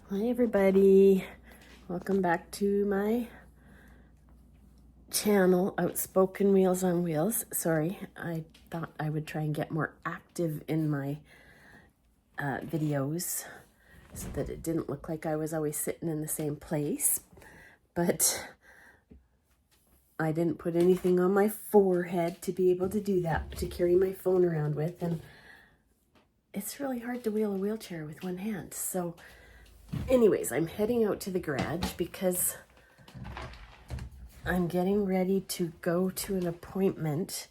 Hi everybody, welcome back to my channel, Outspoken Wheels on Wheels. Sorry, I thought I would try and get more active in my videos so that it didn't look like I was always sitting in the same place, but I didn't put anything on my forehead to be able to do that, to carry my phone around with, and it's really hard to wheel a wheelchair with one hand. So anyways, I'm heading out to the garage because I'm getting ready to go to an appointment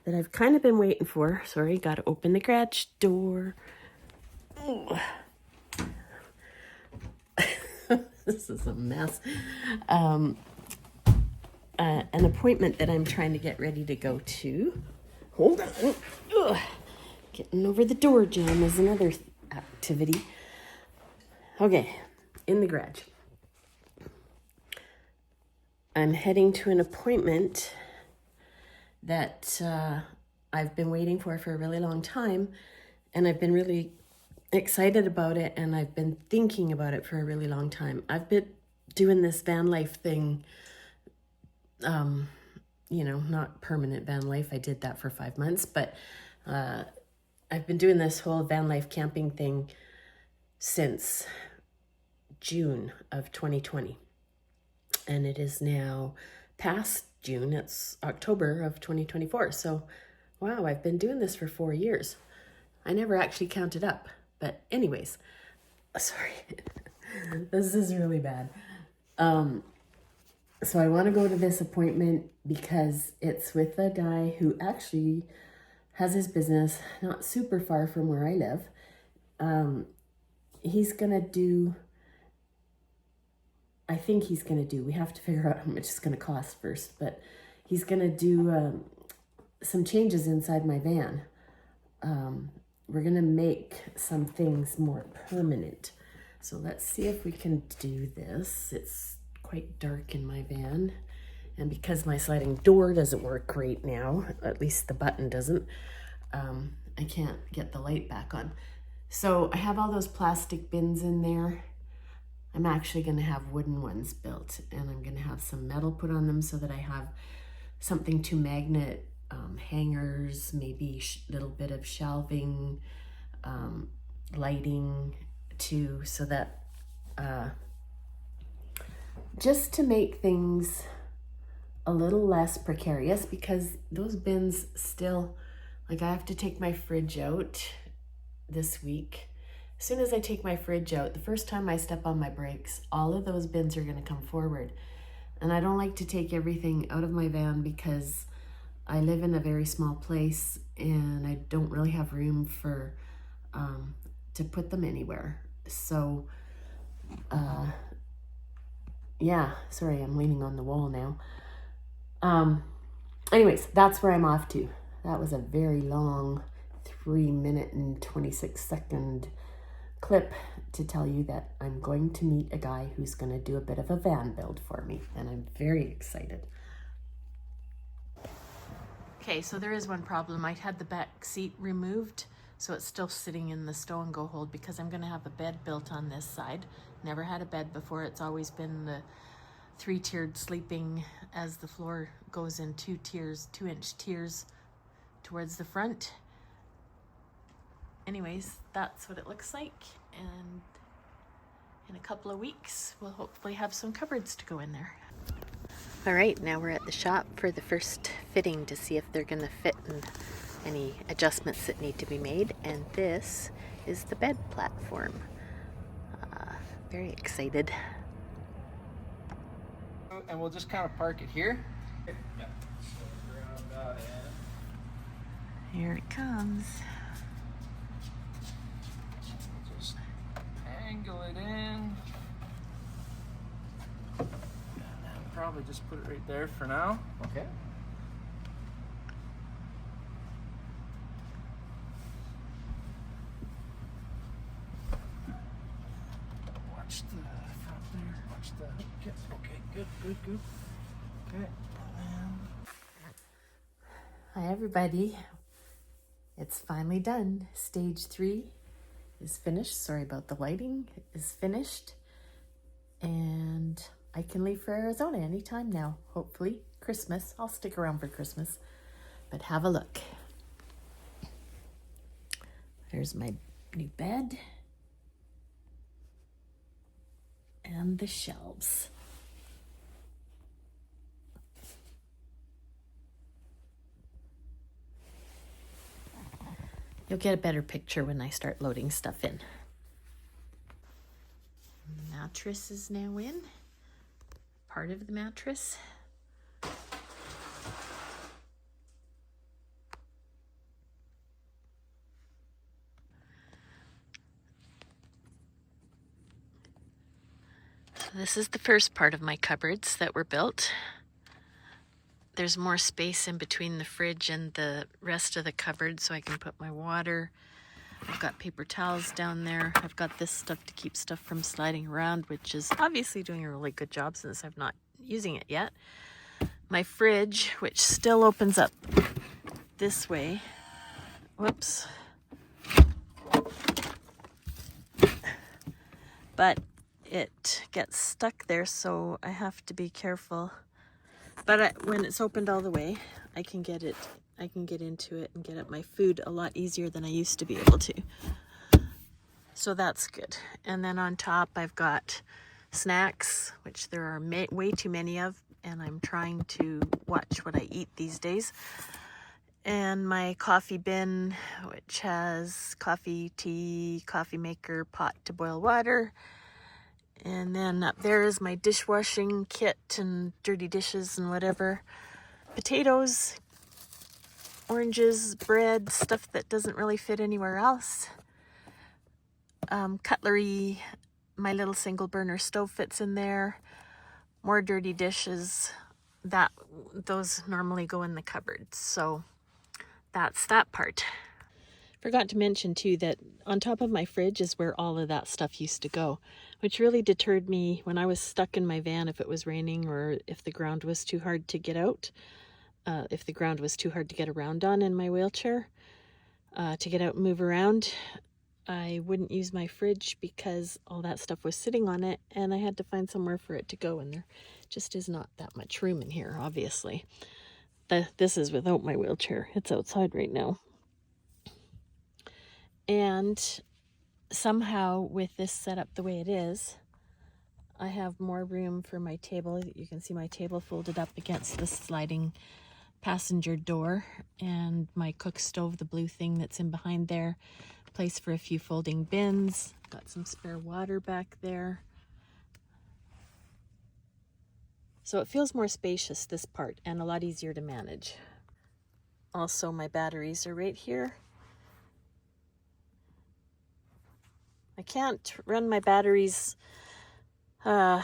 that I've kind of been waiting for. Sorry, got to open the garage door. This is a mess. An appointment that I'm trying to get ready to go to. Hold on. Ugh. Getting over the door jam is another activity. Okay, in the garage. I'm heading to an appointment that I've been waiting for a really long time, and I've been really excited about it, and I've been thinking about it for a really long time. I've been doing this van life thing, not permanent van life. I did that for 5 months, but I've been doing this whole van life camping thing since June of 2020. And it is now past June. It's October of 2024. So, wow, I've been doing this for 4 years. I never actually counted up. But anyways, sorry. This is really bad. So I want to go to this appointment because it's with a guy who actually has his business not super far from where I live. He's going to do... we have to figure out how much it's going to cost first, but he's going to do some changes inside my van. We're going to make some things more permanent. So let's see if we can do this. It's quite dark in my van. And because my sliding door doesn't work right now, at least the button doesn't, I can't get the light back on. So I have all those plastic bins in there. I'm actually going to have wooden ones built, and I'm going to have some metal put on them so that I have something to magnet hangers, maybe a little bit of shelving, lighting too, so that just to make things a little less precarious, because those bins still, like, I have to take my fridge out this week. As soon as I take my fridge out, the first time I step on my brakes, all of those bins are going to come forward. And I don't like to take everything out of my van because I live in a very small place and I don't really have room for to put them anywhere. So, yeah, sorry, I'm leaning on the wall now. Anyways, that's where I'm off to. That was a very long 3-minute and 26-second clip to tell you that I'm going to meet a guy who's going to do a bit of a van build for me, and I'm very excited. Okay, so there is one problem. I had the back seat removed, so it's still sitting in the stow and go hold because I'm going to have a bed built on this side. Never had a bed before. It's always been the 3-tiered sleeping as the floor goes in 2 tiers, 2-inch tiers towards the front. Anyways, that's what it looks like, and in a couple of weeks we'll hopefully have some cupboards to go in there. All right, now we're at the shop for the first fitting to see if they're going to fit and any adjustments that need to be made, and this is the bed platform. Very excited. And we'll just kind of park it here. Yeah. So ground that in. Here it comes. Just angle it in. And then probably just put it right there for now. Okay. Watch the front there. Watch the. Okay, good. Okay. Hi everybody. It's finally done. Stage 3 is finished. Sorry about the lighting, is finished. And I can leave for Arizona anytime now, hopefully. Christmas. I'll stick around for Christmas. But have a look. There's my new bed. And the shelves. You'll get a better picture when I start loading stuff in. Mattress is now in. Part of the mattress. This is the first part of my cupboards that were built. There's more space in between the fridge and the rest of the cupboard so I can put my water. I've got paper towels down there. I've got this stuff to keep stuff from sliding around, which is obviously doing a really good job since I'm not using it yet. My fridge, which still opens up this way. Whoops. But it gets stuck there, so I have to be careful. But when it's opened all the way, I can get into it and get at my food a lot easier than I used to be able to. So that's good. And then on top, I've got snacks, which there are way too many of, and I'm trying to watch what I eat these days. And my coffee bin, which has coffee, tea, coffee maker, pot to boil water. And then up there is my dishwashing kit and dirty dishes and whatever. Potatoes, oranges, bread, stuff that doesn't really fit anywhere else. Cutlery, my little single burner stove fits in there. More dirty dishes. Those normally go in the cupboard. So that's that part. Forgot to mention too that on top of my fridge is where all of that stuff used to go, which really deterred me when I was stuck in my van if it was raining or if the ground was too hard to get out, if the ground was too hard to get around on in my wheelchair, to get out and move around. I wouldn't use my fridge because all that stuff was sitting on it and I had to find somewhere for it to go, and there just is not that much room in here, obviously. This is without my wheelchair. It's outside right now. And somehow with this setup the way it is, I have more room for my table. You can see my table folded up against the sliding passenger door, and my cook stove, the blue thing that's in behind there, place for a few folding bins. Got some spare water back there. So it feels more spacious, this part, and a lot easier to manage. Also, my batteries are right here. I can't run my batteries. I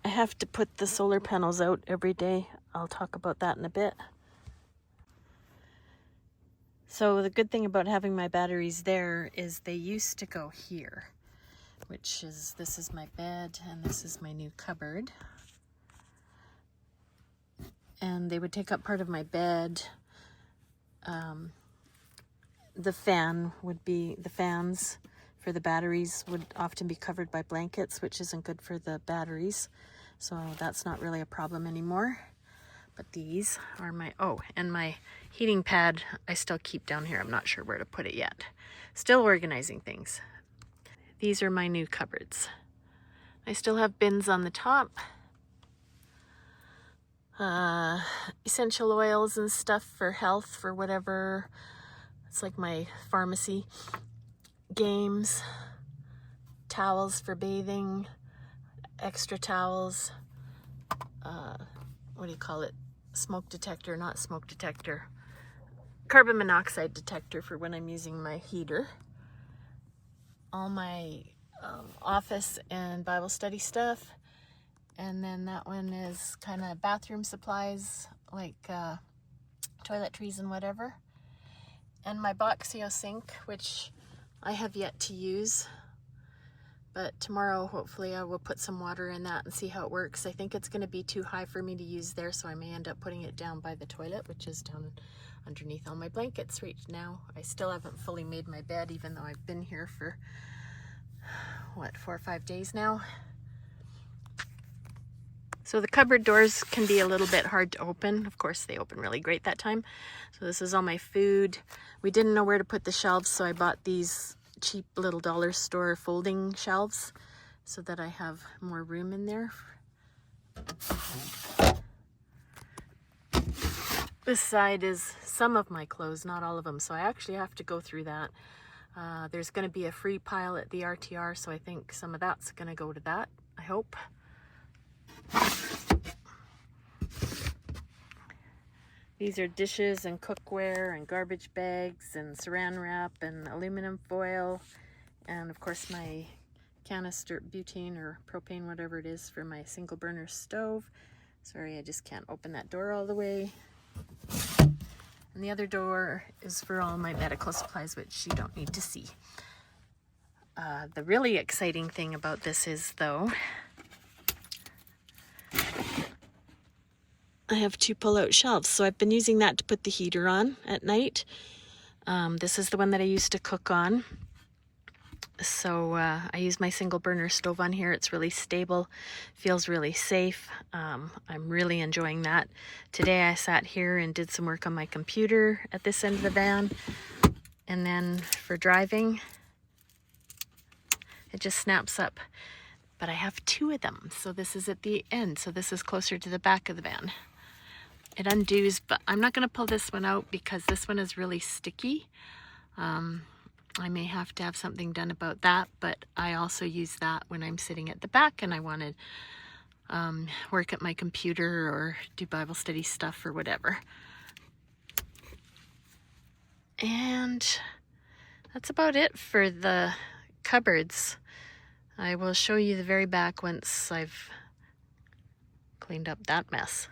have to put the solar panels out every day. I'll talk about that in a bit. So the good thing about having my batteries there is they used to go here, this is my bed and this is my new cupboard. And they would take up part of my bed. The fans for the batteries would often be covered by blankets, which isn't good for the batteries. So that's not really a problem anymore. But these are and my heating pad I still keep down here. I'm not sure where to put it yet. Still organizing things. These are my new cupboards. I still have bins on the top. Essential oils and stuff for health, for whatever. It's like my pharmacy. Games, towels for bathing, extra towels, what do you call it? Smoke detector, not smoke detector. Carbon monoxide detector for when I'm using my heater. All my office and Bible study stuff. And then that one is kind of bathroom supplies, like toiletries and whatever. And my Boxio sink, which I have yet to use, but tomorrow hopefully I will put some water in that and see how it works. I think it's going to be too high for me to use there, so I may end up putting it down by the toilet, which is down underneath all my blankets right now. I still haven't fully made my bed, even though I've been here for, what, 4 or 5 days now. So the cupboard doors can be a little bit hard to open. Of course, they open really great that time. So this is all my food. We didn't know where to put the shelves, so I bought these cheap little dollar store folding shelves so that I have more room in there. This side is some of my clothes, not all of them, so I actually have to go through that. There's going to be a free pile at the RTR, so I think some of that's going to go to that, I hope. These are dishes and cookware and garbage bags and saran wrap and aluminum foil, and of course my canister butane or propane, whatever it is, for my single burner stove. Sorry, I just can't open that door all the way. And the other door is for all my medical supplies, which you don't need to see. The really exciting thing about this is, though, I have 2 pull-out shelves, so I've been using that to put the heater on at night. This is the one that I used to cook on. So I use my single burner stove on here. It's really stable, feels really safe. I'm really enjoying that. Today I sat here and did some work on my computer at this end of the van. And then for driving, it just snaps up. But I have 2 of them, so this is at the end. So this is closer to the back of the van. It undoes, but I'm not going to pull this one out because this one is really sticky. I may have to have something done about that, but I also use that when I'm sitting at the back and I want to work at my computer or do Bible study stuff or whatever. And that's about it for the cupboards. I will show you the very back once I've cleaned up that mess.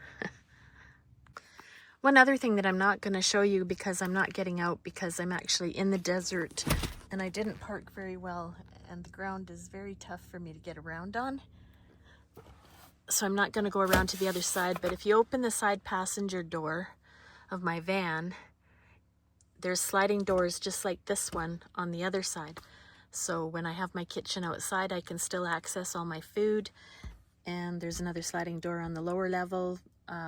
One other thing that I'm not going to show you because I'm not getting out because I'm actually in the desert and I didn't park very well and the ground is very tough for me to get around on. So I'm not going to go around to the other side, but if you open the side passenger door of my van, there's sliding doors just like this one on the other side. So when I have my kitchen outside, I can still access all my food. And there's another sliding door on the lower level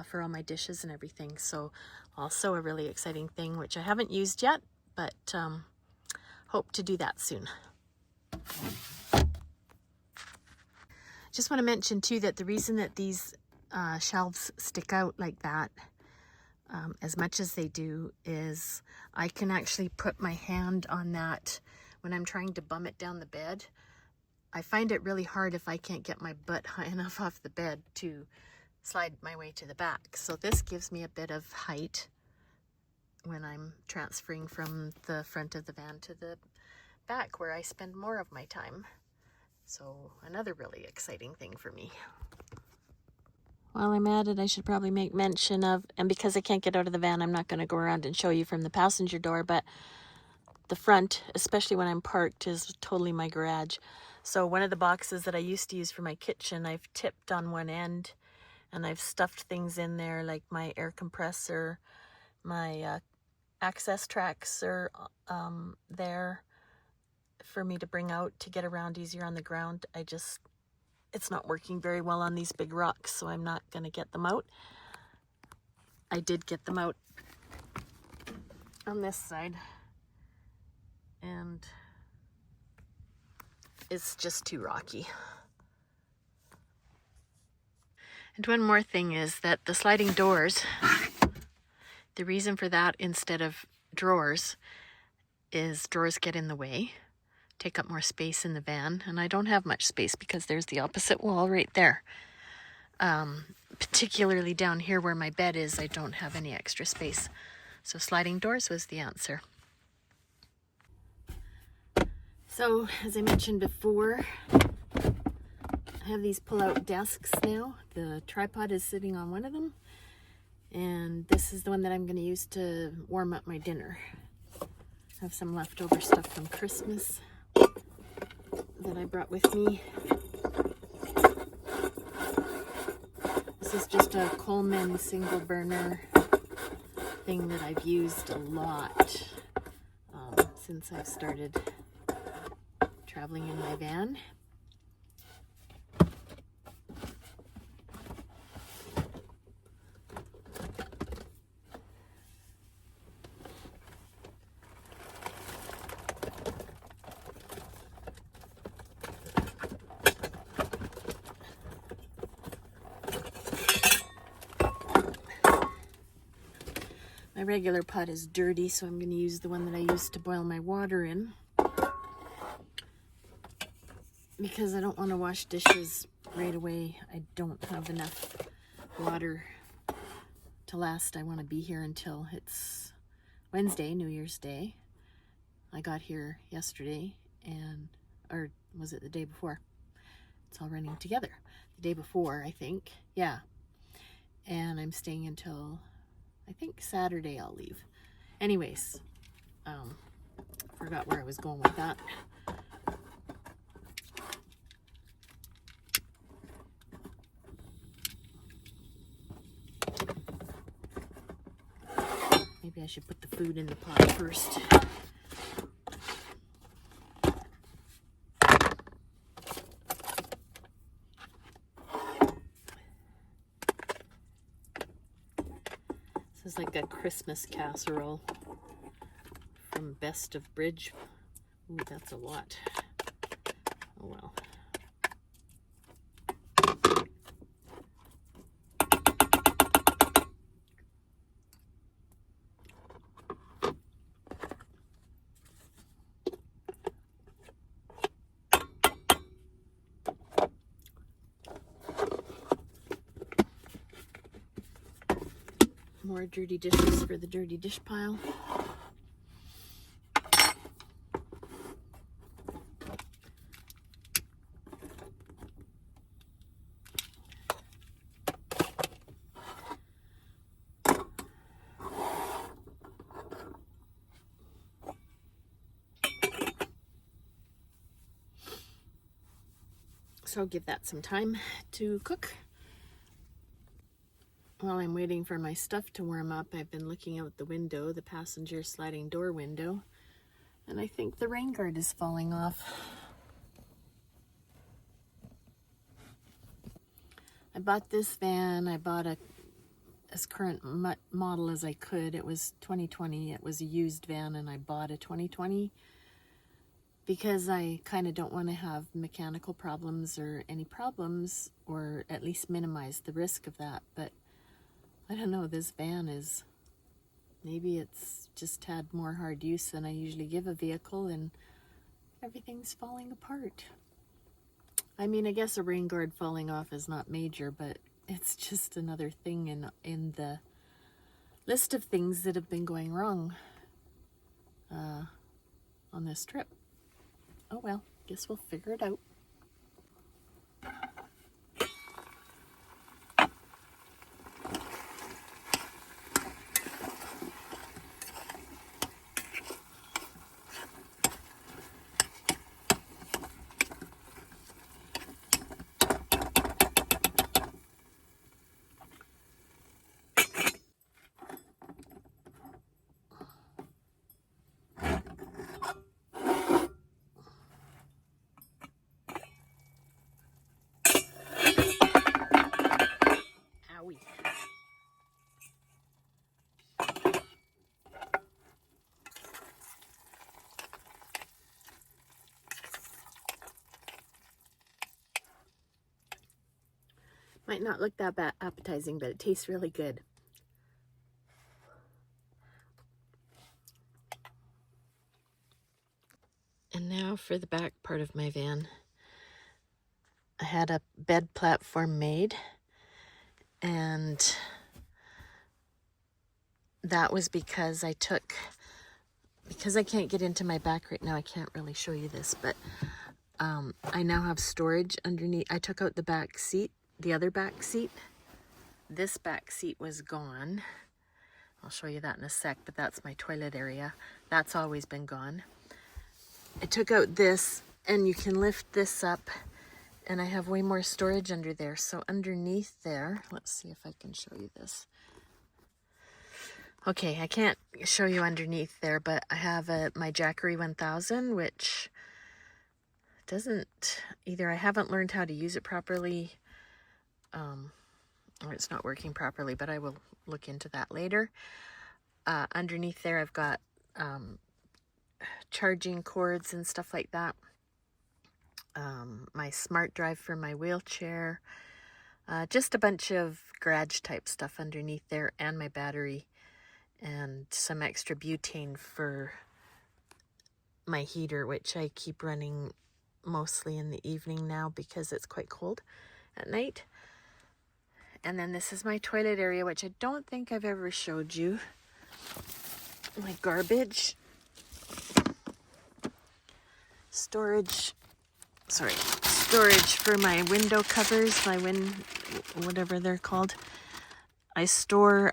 for all my dishes and everything. So also a really exciting thing, which I haven't used yet, but hope to do that soon. Just want to mention too that the reason that these shelves stick out like that, as much as they do, is I can actually put my hand on that when I'm trying to bum it down the bed. I find it really hard if I can't get my butt high enough off the bed to slide my way to the back. So this gives me a bit of height when I'm transferring from the front of the van to the back where I spend more of my time. So another really exciting thing for me. While I'm at it, I should probably make mention of, and because I can't get out of the van, I'm not going to go around and show you from the passenger door, but the front, especially when I'm parked, is totally my garage. So one of the boxes that I used to use for my kitchen, I've tipped on one end and I've stuffed things in there like my air compressor, my access tracks are there for me to bring out to get around easier on the ground. It's not working very well on these big rocks, so I'm not going to get them out. I did get them out on this side, and it's just too rocky. And one more thing is that the sliding doors, the reason for that instead of drawers is drawers get in the way, take up more space in the van, and I don't have much space because there's the opposite wall right there. Particularly down here where my bed is, I don't have any extra space. So sliding doors was the answer. So, as I mentioned before, I have these pull-out desks now. The tripod is sitting on one of them, and this is the one that I'm going to use to warm up my dinner. I have some leftover stuff from Christmas that I brought with me. This is just a Coleman single burner thing that I've used a lot since I've started traveling in my van. My regular pot is dirty, so I'm going to use the one that I used to boil my water in, because I don't want to wash dishes right away. I don't have enough water to last. I want to be here until it's Wednesday, New Year's Day. I got here yesterday, or was it the day before? It's all running together. The day before, I think. Yeah. And I'm staying until, I think, Saturday I'll leave. Anyways, forgot where I was going with that. Maybe I should put the food in the pot first. This is like a Christmas casserole from Best of Bridge. Ooh, that's a lot. Oh well. More dirty dishes for the dirty dish pile. So I'll give that some time to cook. While I'm waiting for my stuff to warm up, I've been looking out the window, the passenger sliding door window, and I think the rain guard is falling off. I bought this van. I bought as current model as I could. It was 2020. It was a used van, and I bought a 2020 because I kind of don't want to have mechanical problems or any problems, or at least minimize the risk of that. But I don't know, this van is, maybe it's just had more hard use than I usually give a vehicle, and everything's falling apart. I mean, I guess a rain guard falling off is not major, but it's just another thing in the list of things that have been going wrong on this trip. Oh well, guess we'll figure it out. Might not look that appetizing, but it tastes really good. And now for the back part of my van. I had a bed platform made, and that was because I can't get into my back right now, I can't really show you this, but I now have storage underneath. I took out the back seat, the other back seat. This back seat was gone. I'll show you that in a sec, but that's my toilet area. That's always been gone. I took out this, and you can lift this up, and I have way more storage under there. So underneath there, let's see if I can show you this. Okay, I can't show you underneath there, but I have my Jackery 1000, which doesn't, either I haven't learned how to use it properly, or it's not working properly, but I will look into that later. Underneath there, I've got charging cords and stuff like that. My smart drive for my wheelchair. Just a bunch of garage type stuff underneath there, and my battery, and some extra butane for my heater, which I keep running mostly in the evening now because it's quite cold at night. And then this is my toilet area, which I don't think I've ever showed you. My garbage storage for my window covers, whatever they're called. I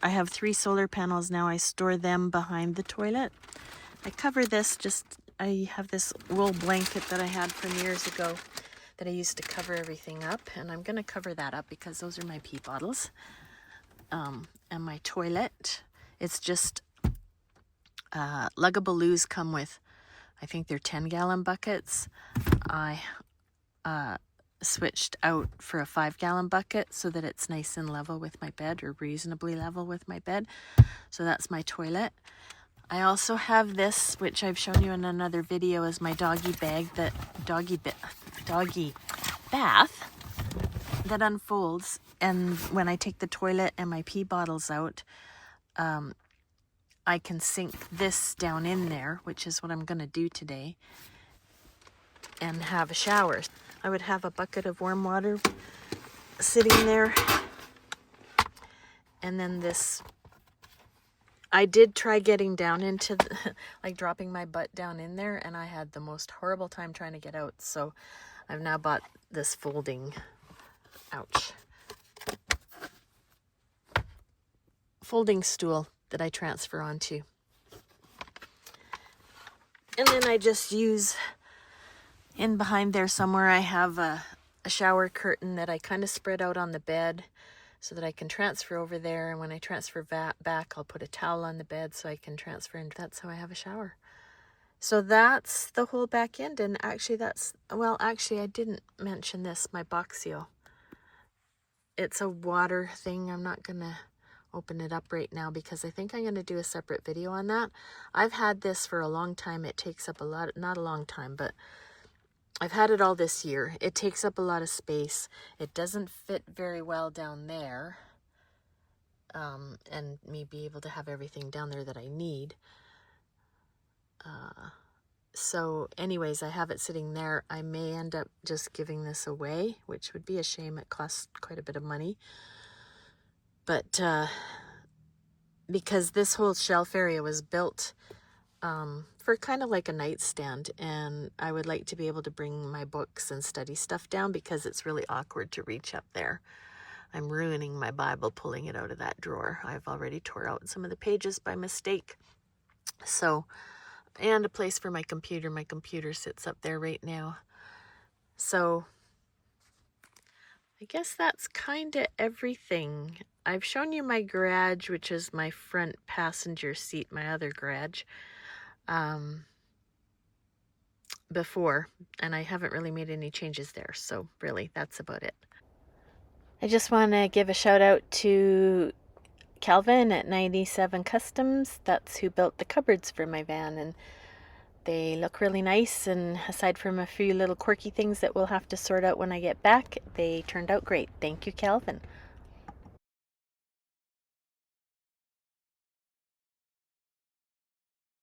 have 3 solar panels now. I store them behind the toilet. I cover this, I have this wool blanket that I had from years ago that I used to cover everything up, and I'm going to cover that up because those are my pee bottles. And my toilet, it's just Lugabaloos come with, I think they're 10-gallon buckets. I switched out for a 5-gallon bucket so that it's nice and level with my bed, or reasonably level with my bed. So that's my toilet. I also have this, which I've shown you in another video, as my doggy bath that unfolds. And when I take the toilet and my pee bottles out, I can sink this down in there, which is what I'm going to do today, and have a shower. I would have a bucket of warm water sitting there. And then this, I did try getting down into like dropping my butt down in there, and I had the most horrible time trying to get out. So I've now bought this folding stool that I transfer onto. And then I just use, in behind there somewhere, I have a shower curtain that I kind of spread out on the bed so that I can transfer over there. And when I transfer back, I'll put a towel on the bed so I can transfer, and that's how I have a shower. So that's the whole back end. And actually I didn't mention this, my Boxio. It's a water thing. I'm not going to open it up right now because I think I'm going to do a separate video on that. I've had this for a long time. It takes up a lot, not a long time, but I've had it all this year. It takes up a lot of space. It doesn't fit very well down there, and me be able to have everything down there that I need. So anyways, I have it sitting there. I may end up just giving this away, which would be a shame. It costs quite a bit of money. But because this whole shelf area was built for kind of like a nightstand, and I would like to be able to bring my books and study stuff down because it's really awkward to reach up there. I'm ruining my Bible pulling it out of that drawer. I've already tore out some of the pages by mistake. So, and a place for my computer. My computer sits up there right now. So I guess that's kind of everything. I've shown you my garage, which is my front passenger seat, my other garage, before, and I haven't really made any changes there. So really, that's about it. I just want to give a shout out to Calvin at 97 Customs. That's who built the cupboards for my van, and they look really nice, and aside from a few little quirky things that we'll have to sort out when I get back, they turned out great. Thank you, Calvin.